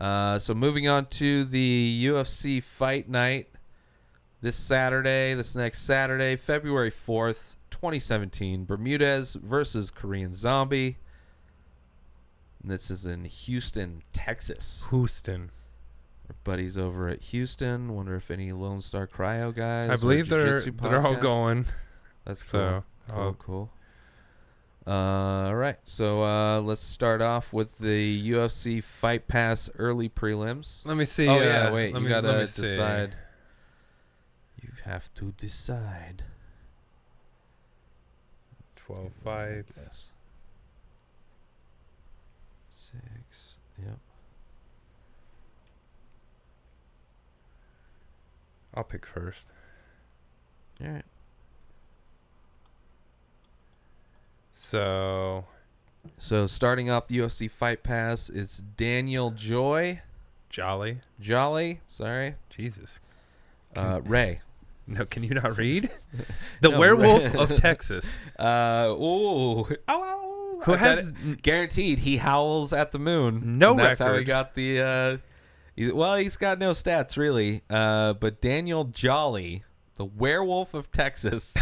So moving on to the UFC Fight Night this next Saturday, February 4th, 2017. Bermudez versus Korean Zombie. This is in Houston, Texas. Houston. Our buddies over at Houston. Wonder if any Lone Star Cryo guys. I believe they're all podcast? going. That's cool. So, cool. All right. So let's start off with the UFC Fight Pass early prelims. Let me see. Oh, yeah. Wait. You got to decide. You have to decide. 12 fights. Yes. 6. Yep. I'll pick first. All right. So starting off the UFC Fight Pass, it's Daniel Jolly. Sorry. Jesus. Ray. No, can you not read? The Werewolf of Texas. Who has guaranteed he howls at the moon. No and that's record. how he got the. He's got no stats really. But Daniel Jolly, the Werewolf of Texas,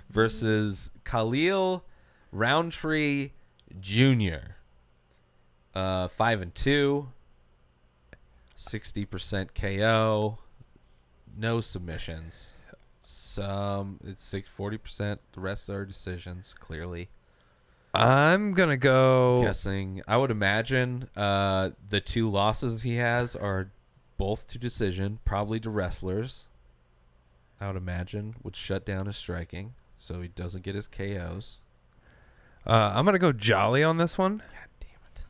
versus Khalil Roundtree Jr. 5-2, 60% KO, no submissions. It's 40%. The rest are decisions. Clearly, I'm gonna go guessing. I would imagine the 2 losses he has are both to decision, probably to wrestlers. I would imagine would shut down his striking, so he doesn't get his KOs. I'm gonna go Jolly on this one. God damn it!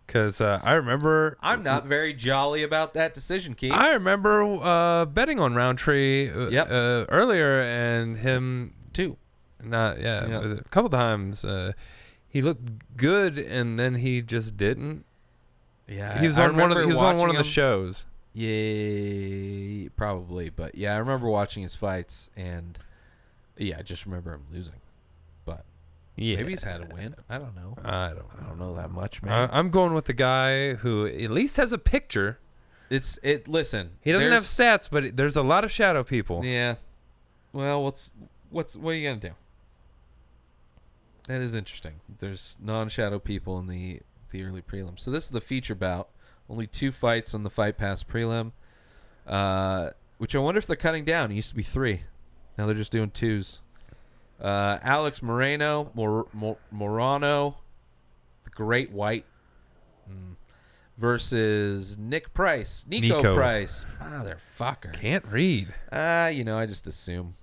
Because I remember I'm not very jolly about that decision, Keith. I remember betting on Roundtree earlier, and him too. A couple times. He looked good, and then he just didn't. Yeah, he was on one of the shows. Yeah, probably, but yeah, I remember watching his fights, and I just remember him losing. But maybe he's had a win. I don't know. I don't know that much, man. I'm going with the guy who at least has a picture. Listen, he doesn't have stats, but there's a lot of shadow people. Yeah. Well, what are you gonna do? That is interesting. There's non-shadow people in the early prelim. So this is the feature bout. Only 2 fights on the Fight Pass prelim, which I wonder if they're cutting down. It used to be 3. Now they're just doing 2s. Alex Moreno, Morano, the Great White, versus Nico Price. Motherfucker. Can't read. I just assume.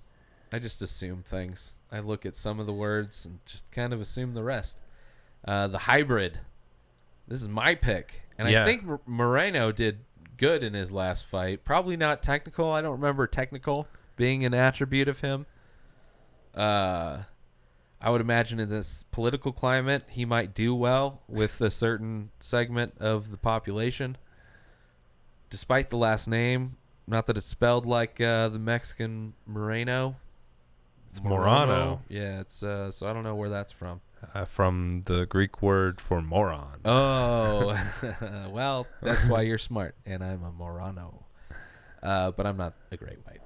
Things. I look at some of the words and just kind of assume the rest. The hybrid. This is my pick. And I think Moreno did good in his last fight. Probably not technical. I don't remember technical being an attribute of him. I would imagine in this political climate, he might do well with a certain segment of the population. Despite the last name, not that it's spelled like the Mexican Moreno. It's Morano. Yeah, it's so I don't know where that's from. From the Greek word for moron. Oh, well, that's why you're smart, and I'm a Morano. But I'm not a great white.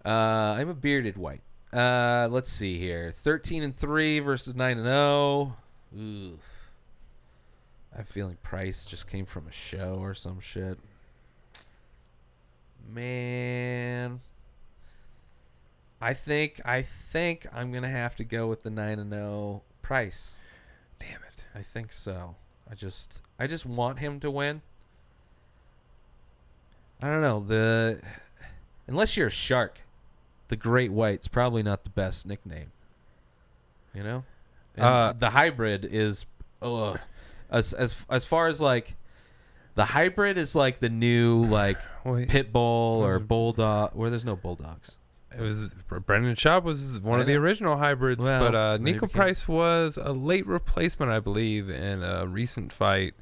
I'm a bearded white. Let's see here. 13-3 versus 9-0. Oof. I have a feeling Price just came from a show or some shit. Man. I think I'm gonna have to go with the 9-0 Price. Damn it. I think so. I just want him to win. I don't know. Unless you're a shark, the Great White's probably not the best nickname. You know? And the hybrid is as far as like the hybrid is like the new like pit bull or bulldog where there's no bulldogs. It was Brendan Schaub was one of the original hybrids, well, but Nico Price was a late replacement, I believe, in a recent fight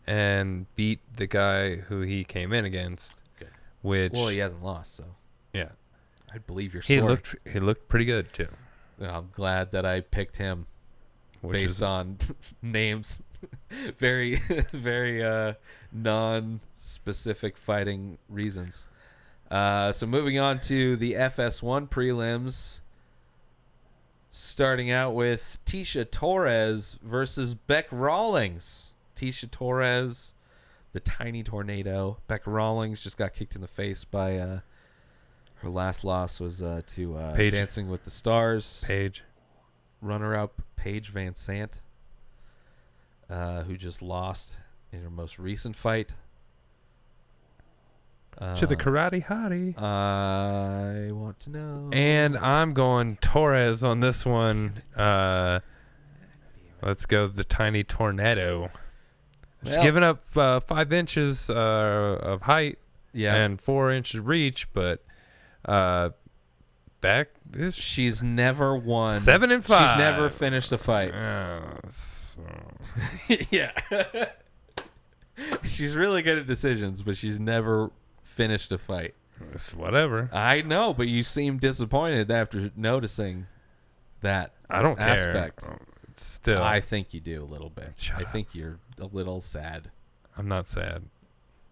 and beat the guy who he came in against. Good. Which he hasn't lost, so yeah, I believe your story. He looked pretty good too. I'm glad that I picked him. based on names. Very, very non-specific fighting reasons. So moving on to the FS1 prelims. Starting out with Tisha Torres versus Beck Rawlings. Tisha Torres, the tiny tornado. Beck Rawlings just got kicked in the face by her last loss was to Paige. Dancing with the Stars. Paige. Runner-up Paige Van Sant, who just lost in her most recent fight. To the karate hottie. I want to know. And I'm going Torres on this one. Let's go the tiny tornado. She's giving up 5 inches of height and 4 inches reach, but back this she's never won. 7-5. She's never finished a fight. Yeah. She's really good at decisions, but she's never finished a fight. It's whatever. I know, but you seem disappointed after noticing that I don't aspect. care. Still, I think you do a little bit. Shut up. Think you're a little sad. I'm not sad.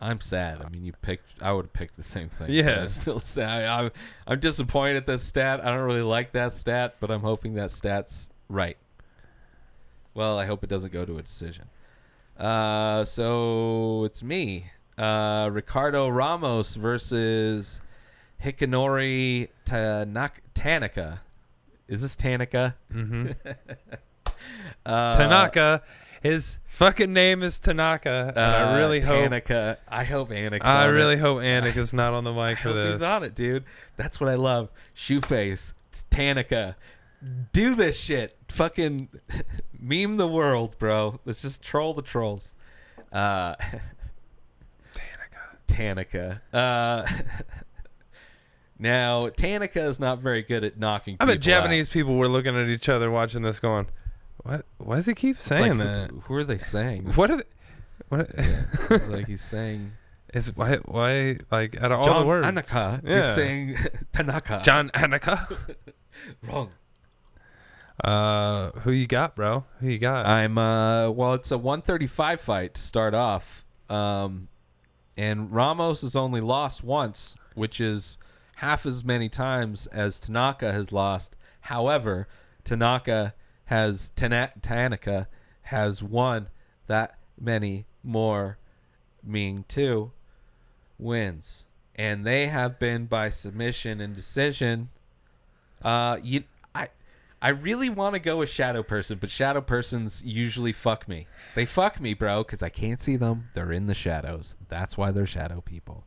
I'm sad. I mean, I would have picked the same thing. Yeah. I'm still sad. I'm disappointed at this stat. I don't really like that stat, but I'm hoping that stat's right. Well, I hope it doesn't go to a decision. So it's me. Ricardo Ramos versus Hikanori Tanaka. Is this Tanaka? Mm-hmm. Tanaka. His fucking name is Tanaka, and I really hope Tanaka. I hope Anik's I on really it. hope Anik is not on the mic for I hope this. he's on it, dude. That's what I love. Shoeface, Tanaka. Do this shit. Fucking meme the world, bro. Let's just troll the trolls. Tanaka. Now, Tanaka is not very good at knocking I people bet Japanese out. people were looking at each other watching this going, what? Why does he keep saying that? Who are they saying? What are they? What? Yeah, it's like he's saying... Is why like out of all John the words? Anaka. Yeah. He's saying Tanaka. John Anaka. Wrong. Who you got, bro? Who you got? Well, it's a 135 fight to start off. And Ramos has only lost once, which is half as many times as Tanaka has lost. However, Tanaka has won that many more, meaning 2 wins, and they have been by submission and decision. I really want to go with Shadow Person, but Shadow Persons usually fuck me. They fuck me, bro, because I can't see them. They're in the shadows. That's why they're shadow people.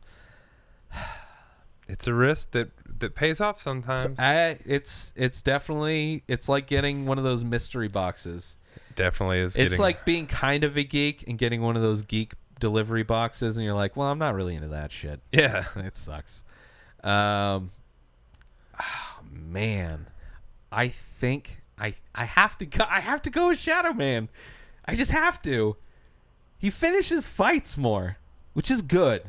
It's a risk that pays off sometimes. It's definitely, it's like getting one of those mystery boxes. Definitely is. It's like being kind of a geek and getting one of those geek delivery boxes, and you're like, well, I'm not really into that shit. Yeah. It sucks. Man, I think I have to go with Shadow Man. I just have to. He finishes fights more, which is good.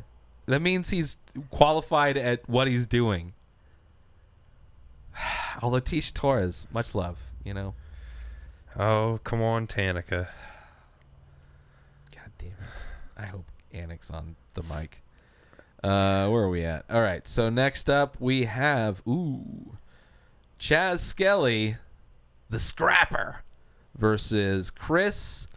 That means he's qualified at what he's doing. Although Tisha Torres, much love, you know. Oh, come on, Tanaka. God damn it. I hope Anik's on the mic. Where are we at? All right, so next up we have Chaz Skelly, the Scrapper, versus Chris.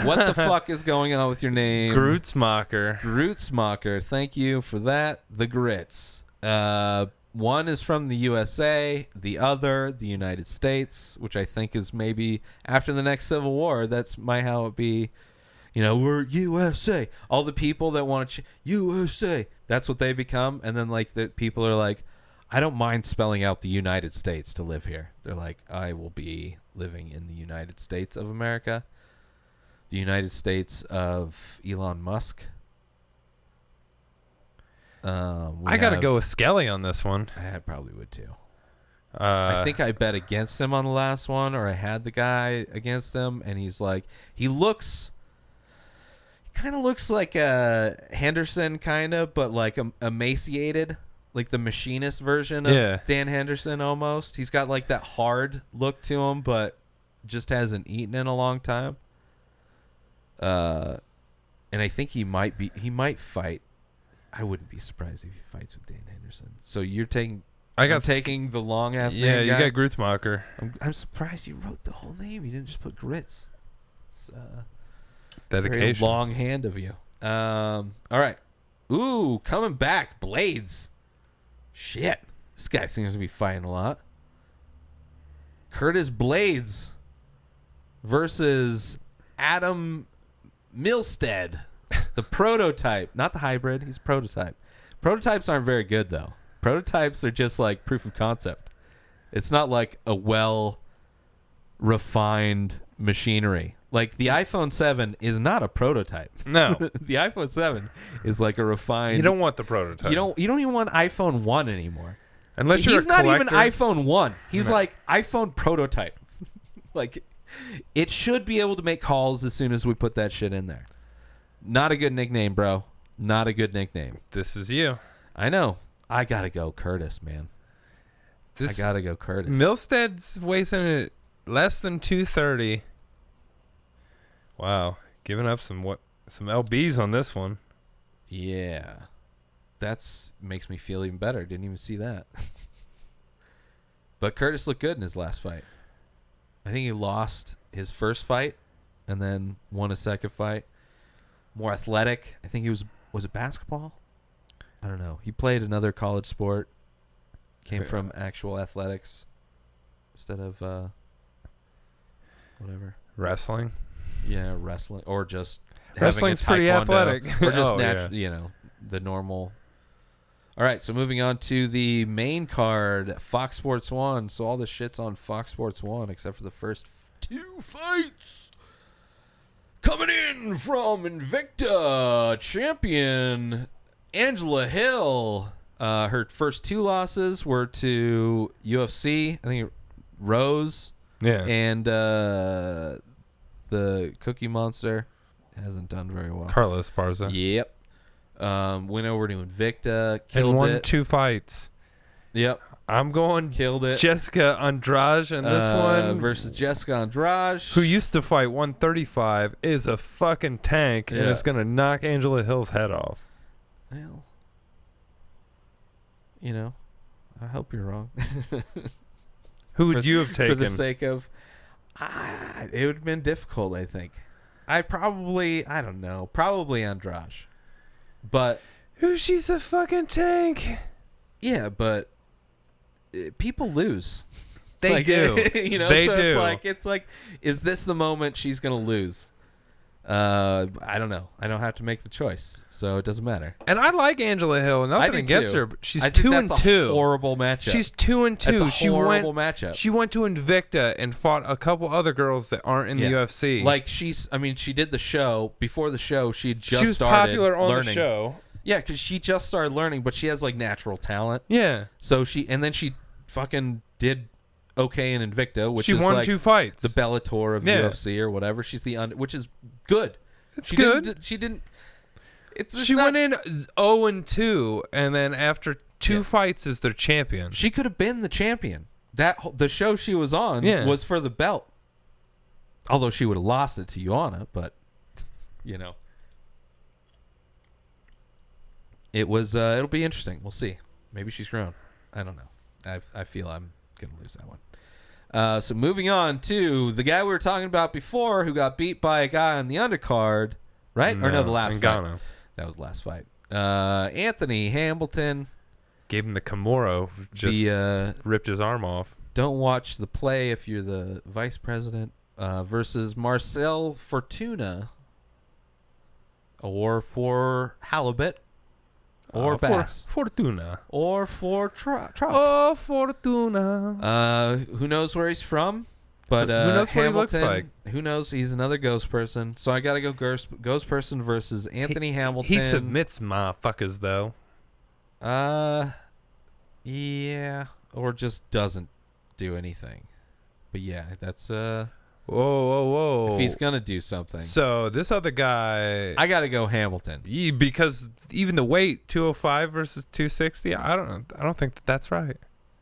What the fuck is going on with your name? Grootsmacher. Thank you for that. The Grits. One is from the USA, the other the United States, which I think is maybe after the next Civil War. That's how it be. You know, we're USA. All the people that want to USA, that's what they become. And then like the people are like, I don't mind spelling out the United States to live here. They're like, I will be living in the United States of America. The United States of Elon Musk. I got to go with Skelly on this one. I probably would too. I think I bet against him on the last one, or I had the guy against him, and he's like, he kind of looks like a Henderson, kind of, but like emaciated, like the machinist version of Dan Henderson almost. He's got like that hard look to him, but just hasn't eaten in a long time. And I think he might fight. I wouldn't be surprised if he fights with Dan Henderson. So you're taking... I'm taking the long ass name. Yeah, you got Grutzmacher. I'm surprised you wrote the whole name. You didn't just put Grits. It's dedication. Very long hand of you. All right. Ooh, coming back, Blades. Shit, this guy seems to be fighting a lot. Curtis Blades versus Adam Milstead, the prototype, not the hybrid. He's prototype. Prototypes aren't very good though. Prototypes are just like proof of concept. It's not like a well-refined machinery. Like the iPhone 7 is not a prototype. No. The iPhone 7 is like a refined... You don't want the prototype. You don't even want iPhone 1 anymore. Unless you're He's a not collector. even iPhone 1. He's like iPhone prototype. Like it should be able to make calls as soon as we put that shit in there. Not a good nickname, bro. Not a good nickname. This is you. I know. I gotta go Curtis, man. I gotta go Curtis. Milstead's wasting it less than 230. Wow, giving up some LBs on this one. Yeah, that's makes me feel even better. Didn't even see that. But Curtis looked good in his last fight. I think he lost his first fight and then won a second fight. More athletic. I think he was it basketball? I don't know. He played another college sport. Came from actual athletics instead of whatever. Wrestling. Yeah, wrestling or just wrestling's pretty athletic. Or just the normal. All right, so moving on to the main card, Fox Sports 1. So all the shit's on Fox Sports 1 except for the first 2 fights. Coming in from Invicta, champion Angela Hill. Her first 2 losses were to UFC. I think Rose. Yeah. And the Cookie Monster hasn't done very well. Carlos Esparza. Yep. Went over to Invicta. Killed and won it. 2 fights. Yep. I'm going killed it. Jessica Andrade in this one. Versus Jessica Andrade. Who used to fight 135, is a fucking tank, and is going to knock Angela Hill's head off. Well, I hope you're wrong. Who would you have taken? For the sake of... it would have been difficult, I think. I don't know. Probably Andrade. But... She's a fucking tank. Yeah, but... people lose. They do. They so do. It's like, is this the moment she's going to lose? I don't know. I don't have to make the choice, so it doesn't matter. And I like Angela Hill. Nothing against her, but she's 2-2. That's a horrible matchup. She's 2-2. That's a horrible matchup. She went to Invicta and fought a couple other girls that aren't in the UFC. Like she did the show. Before the show, she was started popular on learning. the show. Yeah, because she just started learning, but she has like natural talent. Yeah. So she fucking did okay in Invicta, which she is won like 2 fights. the Bellator of UFC or whatever. She's which is good. She good. She didn't. She went in 0-2, and then after 2 fights is their champion. She could have been the champion. The show she was on was for the belt. Although she would have lost it to Joanna, but it was. It'll be interesting. We'll see. Maybe she's grown. I don't know. I feel I'm gonna lose that one. So moving on to the guy we were talking about before, who got beat by a guy on the undercard, right? No, or no, the last Ngannou. fight. That was the last fight. Anthony Hamilton gave him the Kimura, just ripped his arm off. Don't watch the play if you're the vice president. Versus Marcel Fortuna, or for halibut. Or bass. Fortuna. Or for trout. Oh, Fortuna. Who knows where he's from? But who knows Hamilton, what he looks like? Who knows? He's another ghost person. So I got to go ghost person versus Anthony Hamilton. He submits motherfuckers, though. Yeah. Or just doesn't do anything. But yeah, that's... Whoa. If he's going to do something. So this other guy... I got to go Hamilton. Because even the weight, 205 versus 260, I don't think that's right.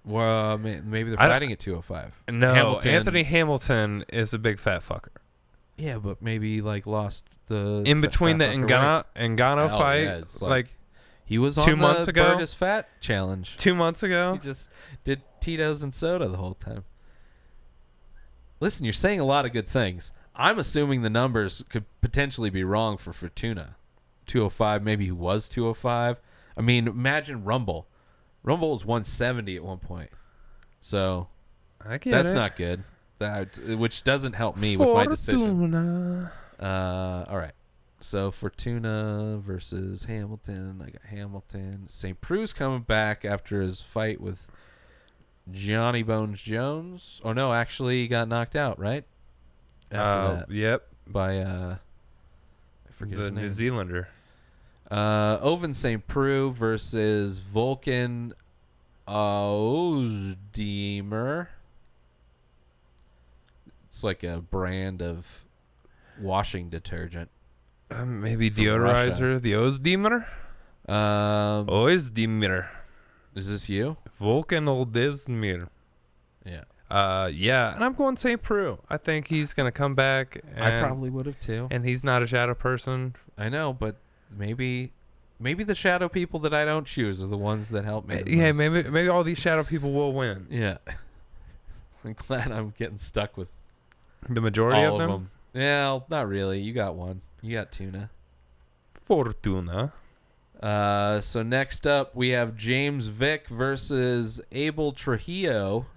Well, maybe they're fighting at 205. No, Anthony Hamilton is a big fat fucker. Yeah, but maybe like lost the in between the Ngannou fight. Yeah, it's like he was 2 on months the ago. Burgess Fat Challenge. 2 months ago, He just did Tito's and soda the whole time. Listen, you're saying a lot of good things. I'm assuming the numbers could potentially be wrong for Fortuna. 205, maybe he was 205. I mean, imagine Rumble. Rumble was 170 at one point. So that's not good. Which doesn't help me with my decision. All right. So Fortuna versus Hamilton. I got Hamilton. St. Prue's coming back after his fight with Johnny Bones Jones. Oh, no, actually he got knocked out, right? After that. Yep. By, I forget his name. New Zealander. Oven St. Preux versus Vulcan Ozdemir. It's like a brand of washing detergent. Maybe deodorizer. The Ozdemir? Ozdemir. Is this you? Vulcan Ozdemir. Yeah. Yeah, and I'm going St. Preux. I think he's going to come back. I probably would have too. And he's not a shadow person. I know, but maybe the shadow people that I don't choose are the ones that help me. Yeah, maybe all these shadow people will win. Yeah. I'm glad I'm getting stuck with the majority all of them. Yeah, not really. You got one. You got Tuna. Fortuna. So next up we have James Vick versus Abel Trujillo.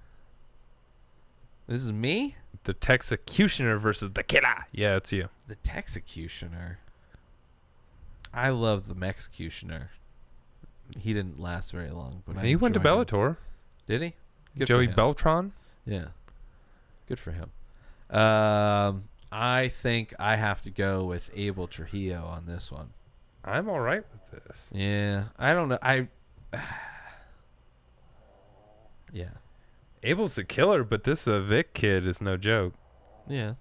This is me? The Texecutioner versus the Killer. Yeah, it's you. The Texecutioner. I love the Mexecutioner. He didn't last very long, but he went to Bellator. Did he? Good Joey Beltran? Yeah. Good for him. I think I have to go with Abel Trujillo on this one. I'm all right with this. Yeah. I don't know. Yeah. Abel's a killer, but this Vic kid is no joke. Yeah.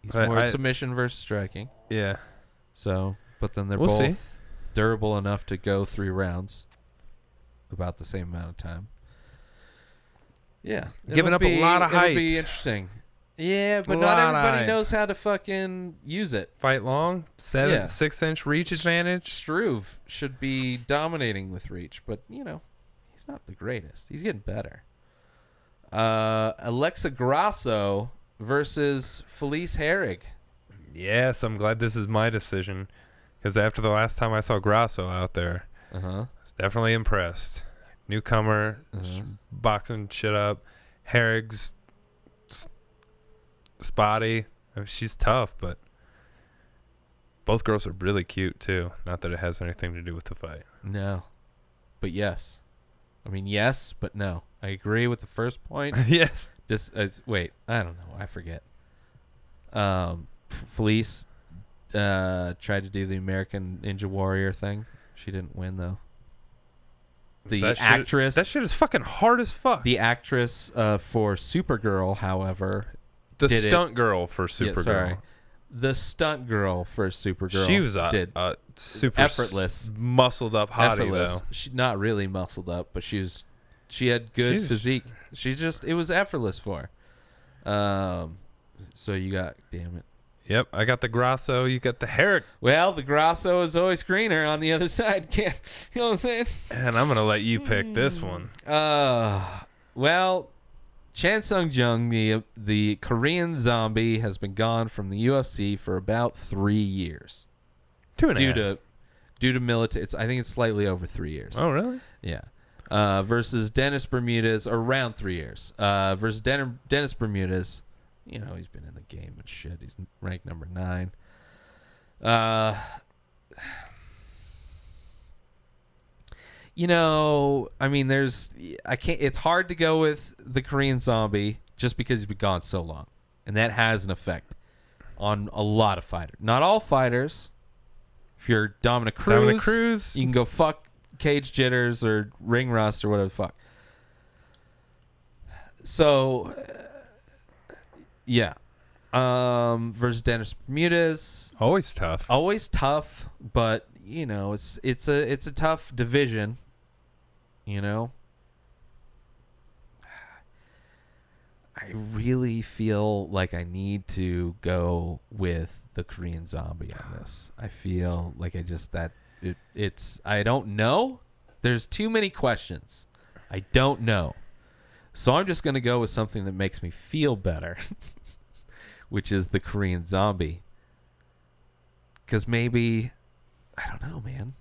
He's more submission versus striking. Yeah. So, but then they're both durable enough to go 3 rounds. About the same amount of time. Yeah. Giving up a lot of height. It'll be interesting. Yeah, but not everybody knows how to fucking use it. Fight long, 6-inch reach advantage. Struve should be dominating with reach, but, he's not the greatest. He's getting better. Alexa Grasso versus Felice Herrig. Yes, I'm glad this is my decision, because after the last time I saw Grasso out there, I was definitely impressed. Newcomer, boxing shit up. Herrig's spotty. I mean, she's tough, but both girls are really cute too. Not that it has anything to do with the fight. No, but yes. I mean, yes, but no. I agree with the first point. Yes. Wait, I don't know. I forget. Felice tried to do the American Ninja Warrior thing. She didn't win though. Actress. That shit is fucking hard as fuck. The actress for Supergirl, however. The stunt girl for Supergirl. Yeah, sorry. The stunt girl for Supergirl. She was a super effortless, muscled up hottie effortless. though. She not really muscled up, but she had good physique. It was effortless for her. So you got, damn it. Yep, I got the Grasso. You got the Herrick. Well, the Grasso is always greener on the other side. You know what I'm saying? And I'm gonna let you pick this one. Well, Chan Sung Jung, the Korean zombie, has been gone from the UFC for about 3 years. 2.5. Due to military. I think it's slightly over 3 years. Oh, really? Yeah. Versus Dennis Bermudez, around 3 years. Versus Dennis Bermudez. He's been in the game and shit. He's ranked number 9. I mean, it's hard to go with the Korean zombie just because he's been gone so long. And that has an effect on a lot of fighters. Not all fighters. If you're Dominic Cruz, you can go fuck Cage Jitters or Ring Rust or whatever the fuck. So, yeah. Versus Dennis Bermudez. Always tough, but it's a tough division. I really feel like I need to go with the Korean Zombie on this. I feel like I don't know. There's too many questions. I don't know. So I'm just going to go with something that makes me feel better, which is the Korean Zombie. Because maybe, I don't know, man.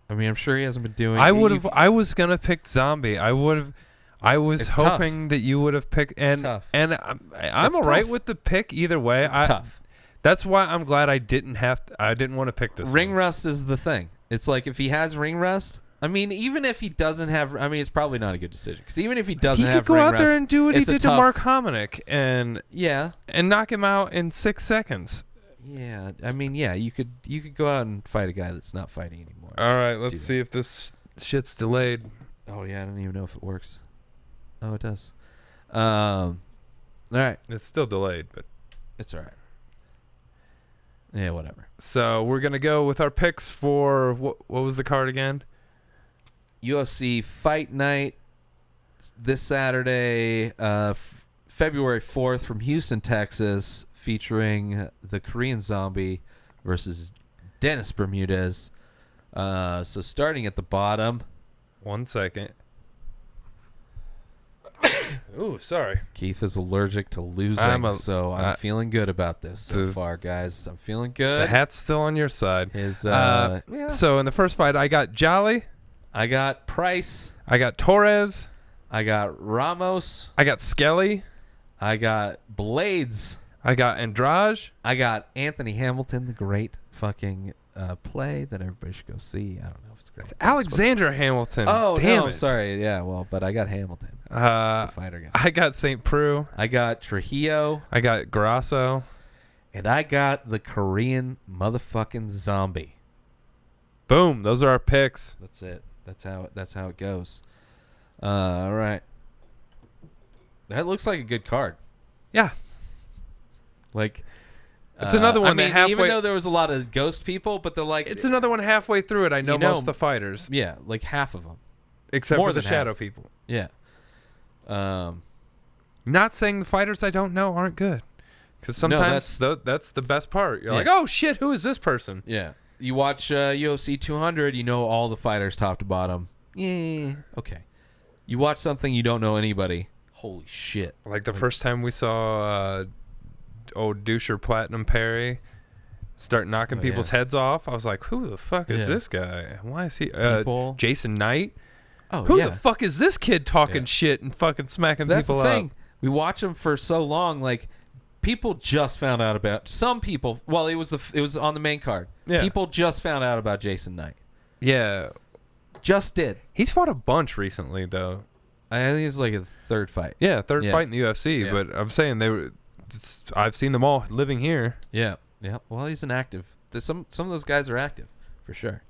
I mean, I'm sure he hasn't been doing. I was gonna pick Zombie. I was hoping that you would have picked, and I'm all right with the pick either way. It's tough. That's why I'm glad I didn't want to pick this. Ring rust is the thing. It's like if he has ring rust. I mean, even if he doesn't have, I mean, it's probably not a good decision because even if he doesn't have ring rust, he could go out there and do what he did to Mark Hominick and yeah, and knock him out in 6 seconds. Yeah, I mean, yeah, you could go out and fight a guy that's not fighting anymore. All right, let's see if this shit's delayed. Oh yeah, I don't even know if it works. Oh, it does. All right, it's still delayed, but it's all right. Yeah, whatever. So we're gonna go with our picks for what was the card again? UFC Fight Night this Saturday, February 4th from Houston, Texas, featuring the Korean Zombie versus Dennis Bermudez. So starting at the bottom. 1 second. Ooh, sorry. Keith is allergic to losing, so I'm feeling good about this so far, guys. I'm feeling good. The hat's still on your side. Yeah. So in the first fight, I got Jolly. I got Price. I got Torres. I got Ramos. I got Skelly. I got Blades. I got Andrade. I got Anthony Hamilton, the great fucking play that everybody should go see. I don't know if it's great. It's Alexander Hamilton. Oh, damn no, it. Sorry. Yeah, well, but I got Hamilton. The fighter guy. I got St. Preux. I got Trujillo. I got Grasso. And I got the Korean motherfucking Zombie. Boom. Those are our picks. That's it. That's how it goes. All right. That looks like a good card. Yeah. Like it's another one. I mean, even though there was a lot of ghost people, but they're like it's another one halfway through it. I know most of the fighters. Yeah, like half of them, except more for the shadow half. people. Yeah. Not saying the fighters I don't know aren't good, because sometimes that's the best part. You're like, oh shit, who is this person? Yeah. You watch UFC 200, you know all the fighters top to bottom. Yeah. Okay. You watch something you don't know anybody. Holy shit. Like the first time we saw old doucher Platinum Perry start knocking people's heads off, I was like, who the fuck is this guy? Why is he Jason Knight? Oh, who the fuck is this kid talking shit and fucking smacking people up? That's the thing. We watch him for so long, like people just found out about some people. Well, it was on the main card. Yeah. People just found out about Jason Knight. Yeah. Just did. He's fought a bunch recently, though. I think it's like a third fight. Yeah, third fight in the UFC. Yeah. But I'm saying I've seen them all living here. Yeah, yeah. Well, he's an active. Some of those guys are active, for sure.